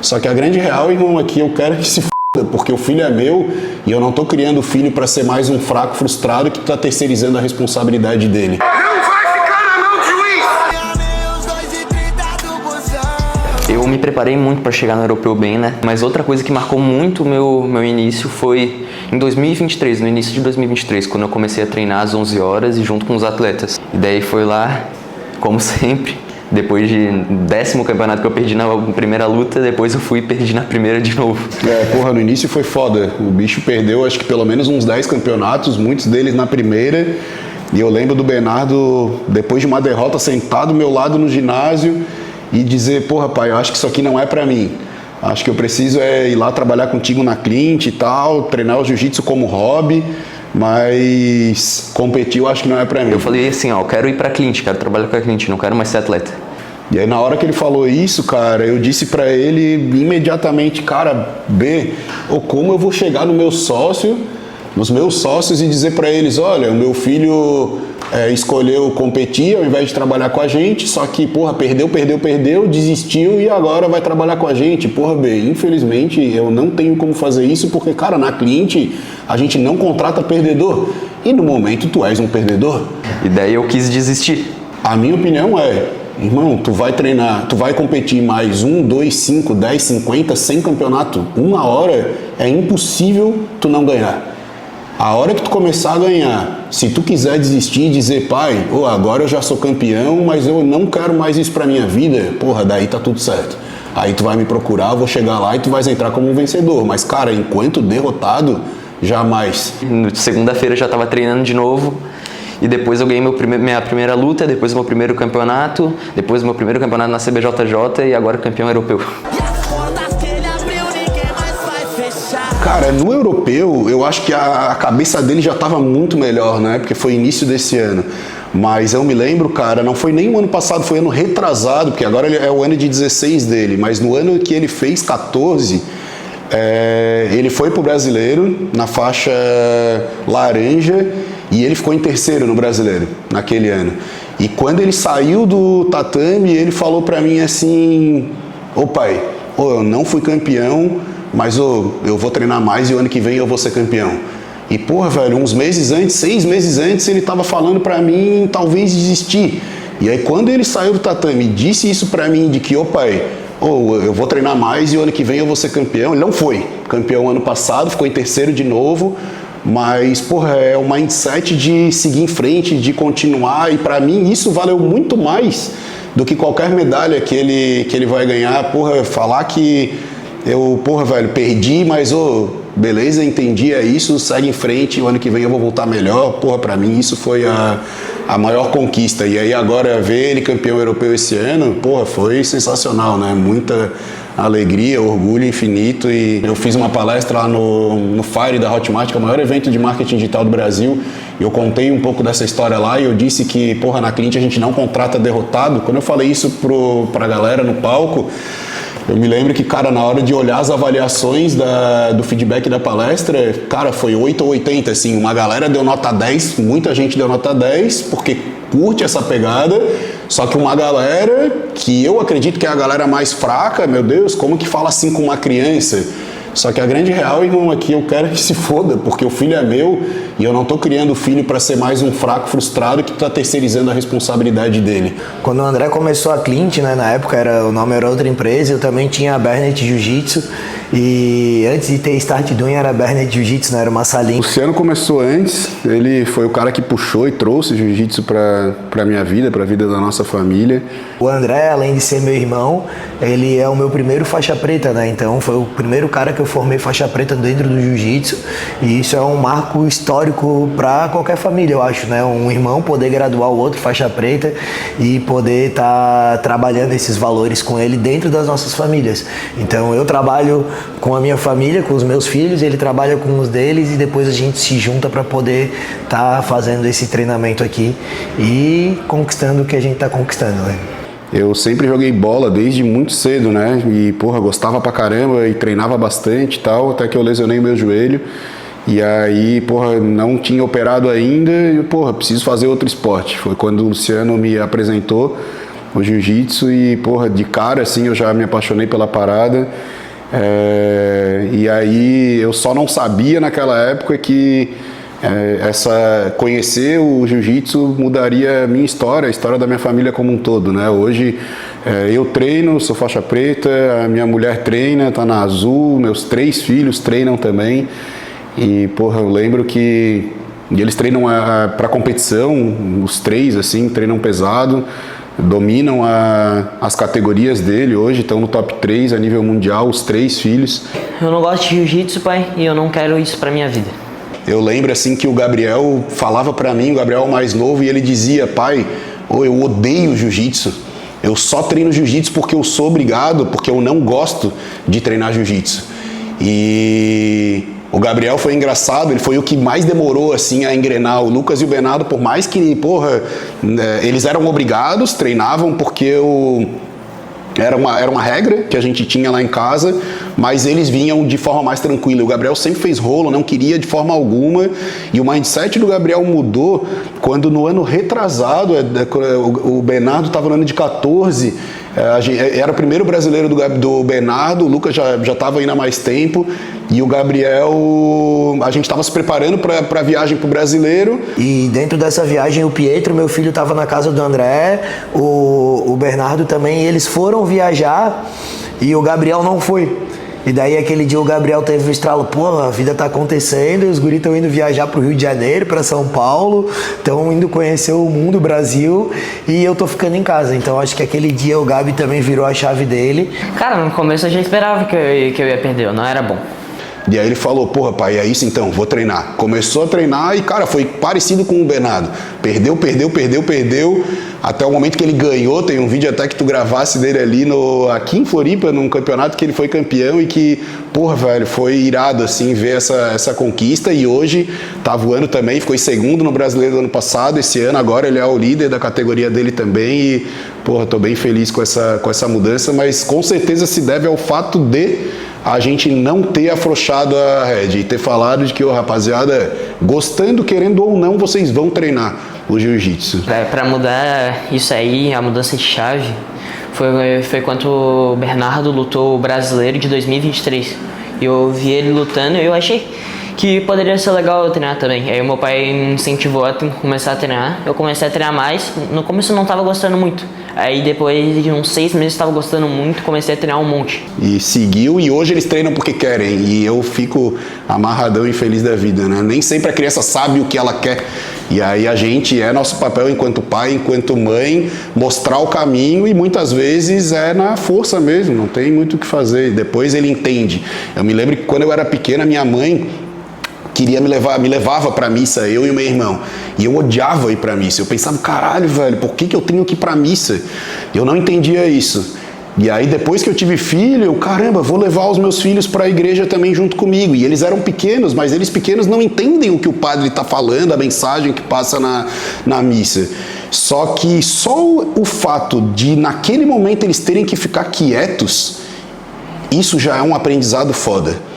Só que a grande real, irmão, aqui eu quero que se foda, porque o filho é meu e eu não tô criando o filho para ser mais um fraco frustrado que tá terceirizando a responsabilidade dele. Eu me preparei muito para chegar no europeu bem, né? Mas outra coisa que marcou muito o meu início foi em 2023, no início de 2023, quando eu comecei a treinar às 11 horas e junto com os atletas. E daí foi lá, como sempre, depois de 10º campeonato que eu perdi na primeira luta, depois eu fui e perdi na primeira de novo. No início foi foda. O bicho perdeu acho que pelo menos uns 10 campeonatos, muitos deles na primeira. E eu lembro do Bernardo, depois de uma derrota, sentado ao meu lado no ginásio e dizer, porra, pai, eu acho que isso aqui não é pra mim. Acho que eu preciso ir lá trabalhar contigo na Clint e tal, treinar o jiu-jitsu como hobby, mas competir eu acho que não é pra mim. Eu falei assim, ó, eu quero ir pra Clint, quero trabalhar com a Clint, não quero mais ser atleta. E aí na hora que ele falou isso, cara, eu disse pra ele imediatamente, cara, como eu vou chegar no meu sócio, nos meus sócios e dizer pra eles, olha, o meu filho escolheu competir ao invés de trabalhar com a gente, só que, porra, perdeu, desistiu e agora vai trabalhar com a gente. Porra, infelizmente eu não tenho como fazer isso porque, cara, na Clint a gente não contrata perdedor e no momento tu és um perdedor. E daí eu quis desistir. A minha opinião irmão, tu vai treinar, tu vai competir mais 1, 2, 5, 10, 50, 100 campeonato, uma hora é impossível tu não ganhar. A hora que tu começar a ganhar, se tu quiser desistir e dizer, pai, agora eu já sou campeão, mas eu não quero mais isso pra minha vida, porra, daí tá tudo certo. Aí tu vai me procurar, eu vou chegar lá e tu vais entrar como um vencedor. Mas, cara, enquanto derrotado, jamais. Segunda-feira eu já tava treinando de novo. E depois eu ganhei minha primeira luta, depois o meu primeiro campeonato, depois o meu primeiro campeonato na CBJJ e agora campeão europeu. Cara, no europeu, eu acho que a cabeça dele já estava muito melhor, né? Porque foi início desse ano. Mas eu me lembro, cara, não foi nem o ano passado, foi ano retrasado, porque agora é o ano de 16 dele. Mas no ano que ele fez 14, ele foi pro brasileiro, na faixa laranja, e ele ficou em terceiro no brasileiro, naquele ano. E quando ele saiu do tatame, ele falou pra mim assim, pai, eu não fui campeão, mas eu vou treinar mais e o ano que vem eu vou ser campeão. E porra, velho, uns meses antes, 6 meses antes, ele tava falando pra mim talvez desistir. E aí quando ele saiu do tatame e disse isso pra mim, de que, pai, eu vou treinar mais e o ano que vem eu vou ser campeão, ele não foi campeão ano passado, ficou em terceiro de novo, mas, porra, é o mindset de seguir em frente, de continuar, e pra mim isso valeu muito mais do que qualquer medalha que ele vai ganhar. Porra, falar que velho, perdi, mas, beleza, entendi, é isso, segue em frente, o ano que vem eu vou voltar melhor. Porra, pra mim isso foi a maior conquista. E aí agora ver ele campeão europeu esse ano, porra, foi sensacional, né? Muita alegria, orgulho infinito. E eu fiz uma palestra lá no Fire da Hotmart, que é o maior evento de marketing digital do Brasil, e eu contei um pouco dessa história lá e eu disse que, porra, na Clint a gente não contrata derrotado. Quando eu falei isso pra galera no palco, eu me lembro que, cara, na hora de olhar as avaliações do feedback da palestra, cara, foi 8 ou 80, assim, uma galera deu nota 10, muita gente deu nota 10, porque curte essa pegada, só que uma galera, que eu acredito que é a galera mais fraca, meu Deus, como que fala assim com uma criança? Só que a grande real, irmão, aqui eu quero que se foda, porque o filho é meu e eu não tô criando o filho para ser mais um fraco frustrado que tá terceirizando a responsabilidade dele. Quando o André começou a Clint, né, na época o nome era outra empresa, eu também tinha a Bernet Jiu-Jitsu e antes de ter Start Doing era Bernet Jiu-Jitsu, né, era uma salinha. O Luciano começou antes, ele foi o cara que puxou e trouxe Jiu-Jitsu pra minha vida, pra vida da nossa família. O André, além de ser meu irmão, ele é o meu primeiro faixa preta, né, então foi o primeiro cara que eu formei faixa preta dentro do Jiu-Jitsu e isso é um marco histórico para qualquer família, eu acho, né? Um irmão poder graduar o outro faixa preta e poder estar trabalhando esses valores com ele dentro das nossas famílias. Então eu trabalho com a minha família, com os meus filhos, ele trabalha com os deles e depois a gente se junta para poder estar fazendo esse treinamento aqui e conquistando o que a gente está conquistando, né? Eu sempre joguei bola desde muito cedo, né? E, porra, gostava pra caramba e treinava bastante e tal, até que eu lesionei meu joelho. E aí, porra, não tinha operado ainda e, porra, preciso fazer outro esporte. Foi quando o Luciano me apresentou o jiu-jitsu e, porra, de cara, assim, eu já me apaixonei pela parada. E aí eu só não sabia naquela época que conhecer o jiu-jitsu mudaria a minha história, a história da minha família como um todo, né? Hoje eu treino, sou faixa preta, a minha mulher treina, tá na Azul, meus 3 filhos treinam também. E, porra, eu lembro que eles treinam para competição, os 3, assim, treinam pesado, dominam as categorias dele hoje, estão no top 3 a nível mundial, os 3 filhos. Eu não gosto de jiu-jitsu, pai, e eu não quero isso pra minha vida. Eu lembro, assim, que o Gabriel falava pra mim, o Gabriel mais novo, e ele dizia: pai, eu odeio jiu-jitsu, eu só treino jiu-jitsu porque eu sou obrigado, porque eu não gosto de treinar jiu-jitsu. E o Gabriel foi engraçado, ele foi o que mais demorou, assim, a engrenar. O Lucas e o Bernardo, por mais que, porra, eles eram obrigados, treinavam porque era uma regra que a gente tinha lá em casa, mas eles vinham de forma mais tranquila. O Gabriel sempre fez rolo, não queria de forma alguma, e o mindset do Gabriel mudou quando no ano retrasado, o Bernardo estava no ano de 14, era o primeiro brasileiro do Bernardo, o Lucas já estava indo há mais tempo, e o Gabriel, a gente estava se preparando para a viagem para o Brasileiro. E dentro dessa viagem, o Pietro, meu filho, estava na casa do André, o Bernardo também, e eles foram viajar e o Gabriel não foi. E daí aquele dia o Gabriel teve um estralo: pô, a vida tá acontecendo, os guris estão indo viajar pro Rio de Janeiro, para São Paulo, estão indo conhecer o mundo, o Brasil, e eu tô ficando em casa. Então acho que aquele dia o Gabi também virou a chave dele. Cara, no começo eu já esperava que eu ia perder, não era bom. E aí ele falou: porra, pai, é isso então, vou treinar. Começou a treinar e, cara, foi parecido com o Bernardo. Perdeu, até o momento que ele ganhou. Tem um vídeo até que tu gravasse dele ali aqui em Floripa, num campeonato que ele foi campeão e que, porra, velho, foi irado, assim, ver essa conquista. E hoje tá voando também, ficou em segundo no Brasileiro do ano passado. Esse ano agora ele é o líder da categoria dele também e, porra, tô bem feliz com essa mudança, mas com certeza se deve ao fato de a gente não ter afrouxado a rédea e ter falado de que, rapaziada, gostando, querendo ou não, vocês vão treinar o jiu-jitsu. Pra mudar isso aí, a mudança de chave, foi quando o Bernardo lutou o Brasileiro de 2023. E eu vi ele lutando e eu achei que poderia ser legal eu treinar também. Aí o meu pai me incentivou a começar a treinar. Eu comecei a treinar mais. No começo eu não estava gostando muito. Aí depois de uns 6 meses eu estava gostando muito, comecei a treinar um monte. E seguiu, e hoje eles treinam porque querem. E eu fico amarradão e feliz da vida, né? Nem sempre a criança sabe o que ela quer. E aí nosso papel enquanto pai, enquanto mãe, mostrar o caminho, e muitas vezes é na força mesmo, não tem muito o que fazer. Depois ele entende. Eu me lembro que quando eu era pequena, minha mãe me levava pra missa, eu e o meu irmão. E eu odiava ir pra missa. Eu pensava: caralho, velho, por que eu tenho que ir pra missa? Eu não entendia isso. E aí depois que eu tive filho, caramba, vou levar os meus filhos pra igreja também junto comigo. E eles eram pequenos, mas eles pequenos não entendem o que o padre tá falando, a mensagem que passa na missa. Só que só o fato de naquele momento eles terem que ficar quietos, isso já é um aprendizado foda.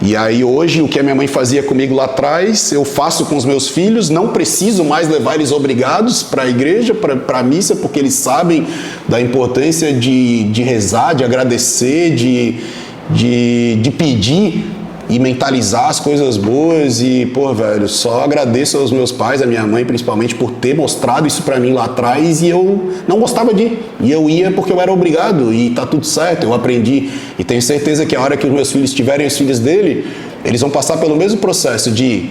E aí hoje o que a minha mãe fazia comigo lá atrás, eu faço com os meus filhos. Não preciso mais levar eles obrigados para a igreja, para a missa, porque eles sabem da importância de rezar, de agradecer, de pedir e mentalizar as coisas boas. E, pô, velho, só agradeço aos meus pais, a minha mãe principalmente, por ter mostrado isso pra mim lá atrás, e eu não gostava de ir. E eu ia porque eu era obrigado, e tá tudo certo, eu aprendi. E tenho certeza que a hora que os meus filhos tiverem os filhos dele, eles vão passar pelo mesmo processo de: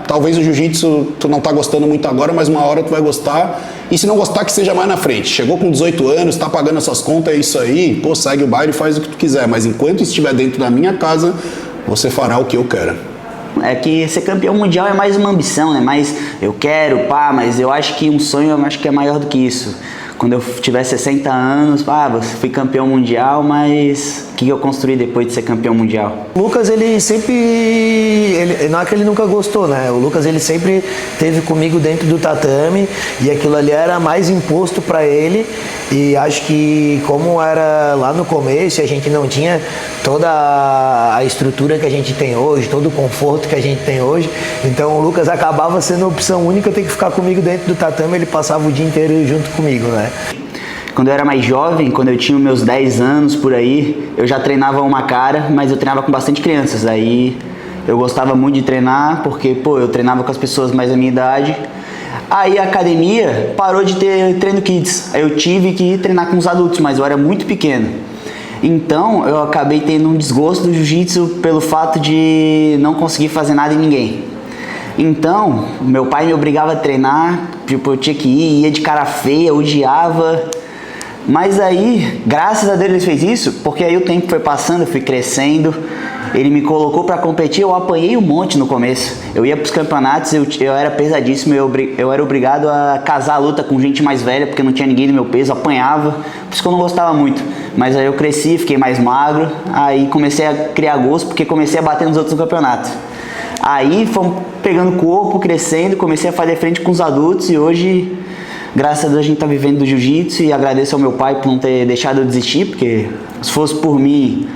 talvez o jiu-jitsu tu não tá gostando muito agora, mas uma hora tu vai gostar, e se não gostar, que seja mais na frente. Chegou com 18 anos, tá pagando essas contas, é isso aí, pô, segue o baile e faz o que tu quiser, mas enquanto estiver dentro da minha casa, você fará o que eu quero. É que ser campeão mundial é mais uma ambição, né? Mais eu quero, mas eu acho que um sonho, eu acho que é maior do que isso. Quando eu tiver 60 anos, fui campeão mundial, mas o que eu construí depois de ser campeão mundial? O Lucas, ele não é que ele nunca gostou, né? O Lucas, ele sempre esteve comigo dentro do tatame, e aquilo ali era mais imposto para ele. E acho que, como era lá no começo, a gente não tinha toda a estrutura que a gente tem hoje, todo o conforto que a gente tem hoje, então o Lucas acabava sendo a opção única, ter que ficar comigo dentro do tatame. Ele passava o dia inteiro junto comigo, né? Quando eu era mais jovem, quando eu tinha meus 10 anos por aí, eu já treinava uma cara, mas eu treinava com bastante crianças. Aí eu gostava muito de treinar, porque, pô, eu treinava com as pessoas mais da minha idade. Aí a academia parou de ter treino kids. Aí eu tive que ir treinar com os adultos, mas eu era muito pequeno. Então eu acabei tendo um desgosto do jiu-jitsu pelo fato de não conseguir fazer nada em ninguém. Então, meu pai me obrigava a treinar, tipo, eu tinha que ir, ia de cara feia, odiava. Mas aí, graças a Deus ele fez isso, porque aí o tempo foi passando, eu fui crescendo, ele me colocou pra competir, eu apanhei um monte no começo. Eu ia pros campeonatos, eu era pesadíssimo, eu era obrigado a casar a luta com gente mais velha, porque não tinha ninguém do meu peso, apanhava, por isso que eu não gostava muito. Mas aí eu cresci, fiquei mais magro, aí comecei a criar gosto, porque comecei a bater nos outros campeonatos. Aí fomos pegando corpo, crescendo, comecei a fazer frente com os adultos e hoje, graças a Deus, a gente tá vivendo do jiu-jitsu e agradeço ao meu pai por não ter deixado eu desistir, porque se fosse por mim,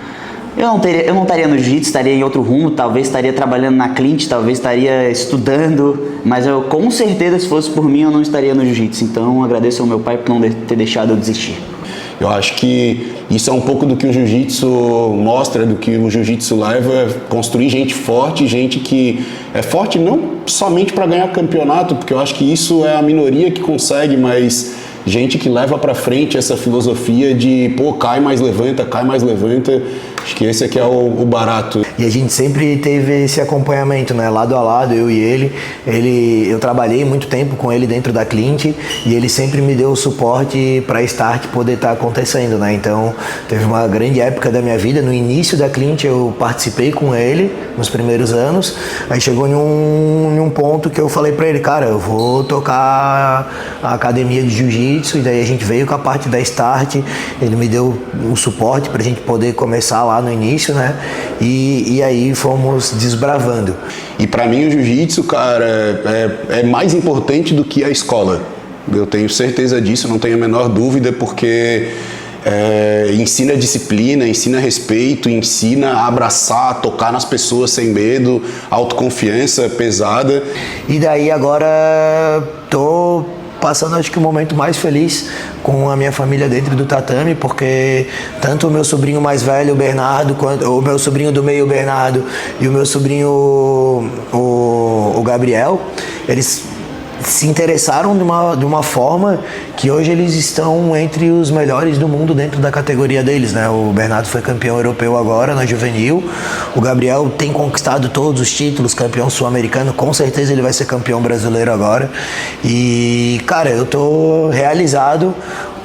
eu não estaria no jiu-jitsu, estaria em outro rumo, talvez estaria trabalhando na Clint, talvez estaria estudando, mas eu com certeza, se fosse por mim, eu não estaria no jiu-jitsu. Então agradeço ao meu pai por não ter deixado eu desistir. Eu acho que isso é um pouco do que o jiu-jitsu mostra, do que o jiu-jitsu leva, construir gente forte, gente que é forte não somente para ganhar campeonato, porque eu acho que isso é a minoria que consegue, mas gente que leva para frente essa filosofia de, pô, cai mais levanta, cai mais levanta. Acho que esse aqui é o barato. E a gente sempre teve esse acompanhamento, né? Lado a lado, eu e ele. Eu trabalhei muito tempo com ele dentro da Clint e ele sempre me deu o suporte para Start poder estar acontecendo, né? Então, teve uma grande época da minha vida. No início da Clint, eu participei com ele nos primeiros anos. Aí chegou em um ponto que eu falei para ele, cara, eu vou tocar a academia de jiu-jitsu. E daí a gente veio com a parte da Start. Ele me deu um suporte para a gente poder começar lá no início, né? E aí fomos desbravando. E para mim o jiu-jitsu, cara, é mais importante do que a escola. Eu tenho certeza disso, não tenho a menor dúvida, porque ensina disciplina, ensina respeito, ensina a abraçar, a tocar nas pessoas sem medo, autoconfiança pesada. E daí agora tô passando, acho que o momento mais feliz com a minha família dentro do tatame, porque tanto o meu sobrinho mais velho, o Bernardo, quanto o meu sobrinho do meio, o Bernardo, e o meu sobrinho, o Gabriel, eles se interessaram de uma forma que hoje eles estão entre os melhores do mundo dentro da categoria deles, né? O Bernardo foi campeão europeu agora na juvenil, o Gabriel tem conquistado todos os títulos, campeão sul-americano, com certeza ele vai ser campeão brasileiro agora. E, cara, eu tô realizado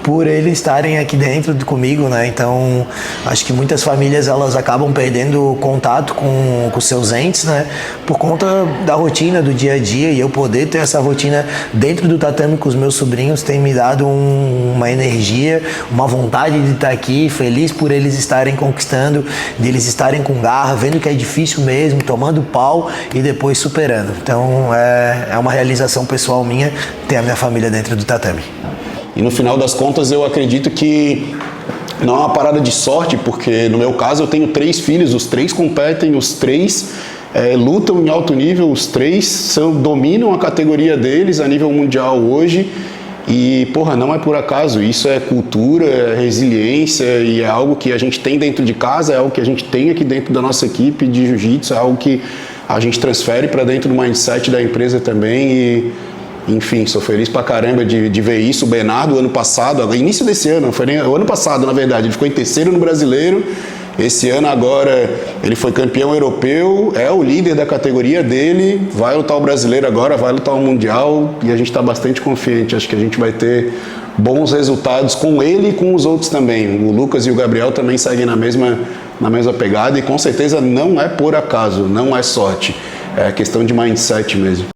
por eles estarem aqui dentro comigo, né? Então, acho que muitas famílias elas acabam perdendo contato com seus entes, né? Por conta da rotina do dia a dia, e eu poder ter essa rotina dentro do tatame com os meus sobrinhos tem me dado uma energia, uma vontade de estar aqui, feliz por eles estarem conquistando, de eles estarem com garra, vendo que é difícil mesmo, tomando pau e depois superando. Então, é uma realização pessoal minha ter a minha família dentro do tatame. E no final das contas eu acredito que não é uma parada de sorte, porque no meu caso eu tenho 3 filhos, os 3 competem, os 3 lutam em alto nível, os 3 dominam a categoria deles a nível mundial hoje. E, porra, não é por acaso, isso é cultura, é resiliência e é algo que a gente tem dentro de casa, é algo que a gente tem aqui dentro da nossa equipe de jiu-jitsu, é algo que a gente transfere para dentro do mindset da empresa também. E, enfim, sou feliz pra caramba de ver isso. O Bernardo, ano passado, início desse ano, foi o ano passado, na verdade, ele ficou em terceiro no Brasileiro. Esse ano agora ele foi campeão europeu, é o líder da categoria dele, vai lutar o Brasileiro agora, vai lutar o Mundial, e a gente está bastante confiante. Acho que a gente vai ter bons resultados com ele e com os outros também. O Lucas e o Gabriel também seguem na mesma pegada, e com certeza não é por acaso, não é sorte, é questão de mindset mesmo.